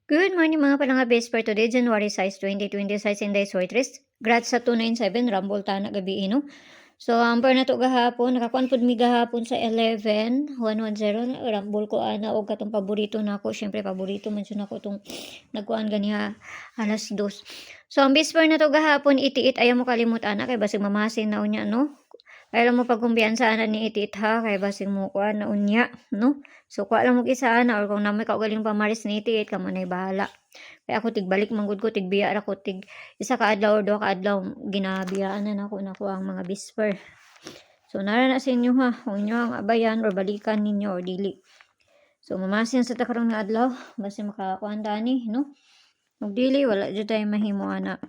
Good morning mga palangabes for today, January 6, 2026 in days waitress. Grats sa 297, Rumble Tana gabi no. So, ang per na to gahapon, nakakuan pud mi gahapon sa 11, 110, Rumble ko ana og katong paborito nako, syempre paborito man jud nako tong nagkuan ganiha alas 2. So, ang best per na to gahapon, itiit ayaw mo kalimut ana kay basig mamasin na unya no. Kaya lang mo pagkumbiyansa na ni itiit ha, kay basig mo kuan na unya no. So, kuha lang mo isa na or kung namoy kaugaling pamaris ni itiit, kamo na'y bahala. Kaya ako tigbalik manggod ko, tigbiya ra ko, isa ka adlaw or duha ka adlaw, ginabiyaan na nako ang mga bisper. So, nara na sa inyo ha, kung inyo ang abayan or balikan ninyo or dili. So, mamasin sa takarong nga adlaw, basta makakuan tani, no? Kung dili, wala dyan tayo mahimo ana.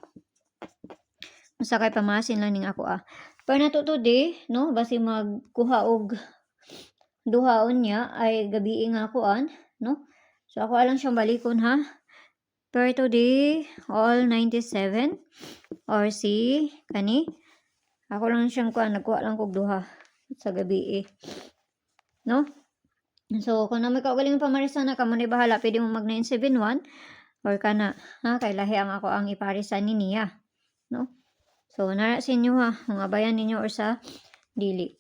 Basta kay pamasin lang ning ako Pero na to today, no? Basta magkuha og duhaon niya ay gabi nga kuan, no? So ako lang siyang balikon ha. Per today, all 97 or si kani. Ako lang siyang kuan, nagkuha lang kog duha sa gabi no? So kung na may kaugaling pamarisan na kamo ni bahala, pwede mo mag 971 or kana ha, kay lahi ang ako ang iparisan ni niya, no? So nara sa inyo ha, kung abayan ninyo or sa dili.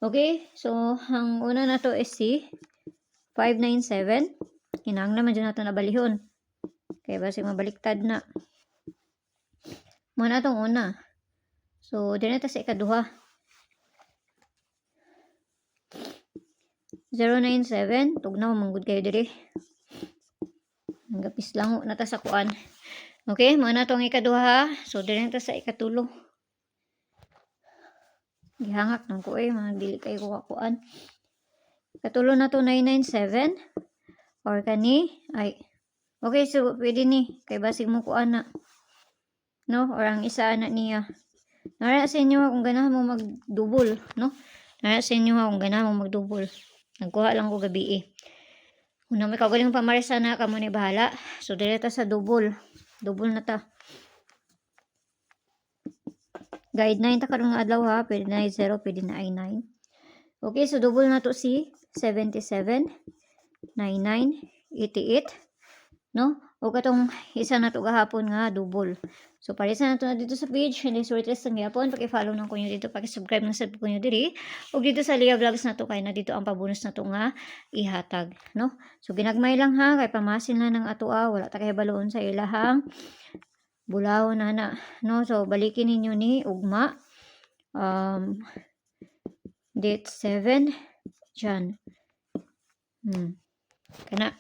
Okay, so ang una na to is si 597. Kinang naman dyan nato nabalihon. Kaya basig mabaliktad na. Muna itong una. So, din ito sa ikaduha. 097. Tugnaw, manggod kayo diri. Gapis lang na ta sa kuan. Okay, muna itong ikaduha. So, din ito sa ikatulo. Gihangak ng ko mga dili kayo kukuan. Katulo na to 997. Or kani, ay, okay, so pwede ni, kay basig mo kuan na. No? Or ang isa na niya. Nara sa inyo kung ganahan mo magdubol, no? Nara sa inyo kung ganahan mo magdubol. Nagkuha lang ko gabi Kung na may kagaling pamarisa na, kamo ni bahala. So, direta sa dubol. Dubol na ta. Guide 9 ta karong adlaw ha. Pwede na i 0, pwede na i 9. Okay, so double na to si 77, 99, 88, no? O katong isa na to gahapon nga double. So parisa na to na dito sa page, hindi sortes ng gihapon, paki-follow nang kunyo dito, paki-subscribe nang sub kunyo diri. O dito sa Lia Vlogs na to kay na dito ang pabonus na to nga ihatag, no? So ginagmay lang ha, kay pamasin na ng ato wala ta kay baloon sa ilahang bulaw na no? So balikin ninyo ni ugma date 7 dyan. Kana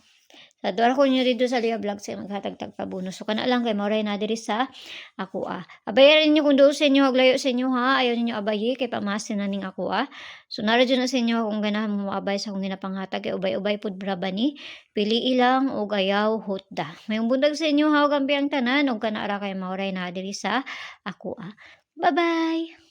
sa duwa ko nyo dito sa Lia Vlog sa maghatag-tag pa bonus. So kana lang kay mauray na diri sa ako Abayaran niyo kung doon sa inyo haglayo sa inyo ha. Ayaw niyo abayi kay pamasin na ning ako So nara dyan na sa inyo kung ganahan mo abay sa kung ginapanghatag kay ubay-ubay pud braba ni. Pili ilang og ayaw hutda. Mayong bundag sa inyo ha og ang tanan og kana ara kay mauray na diri sa ako Bye-bye.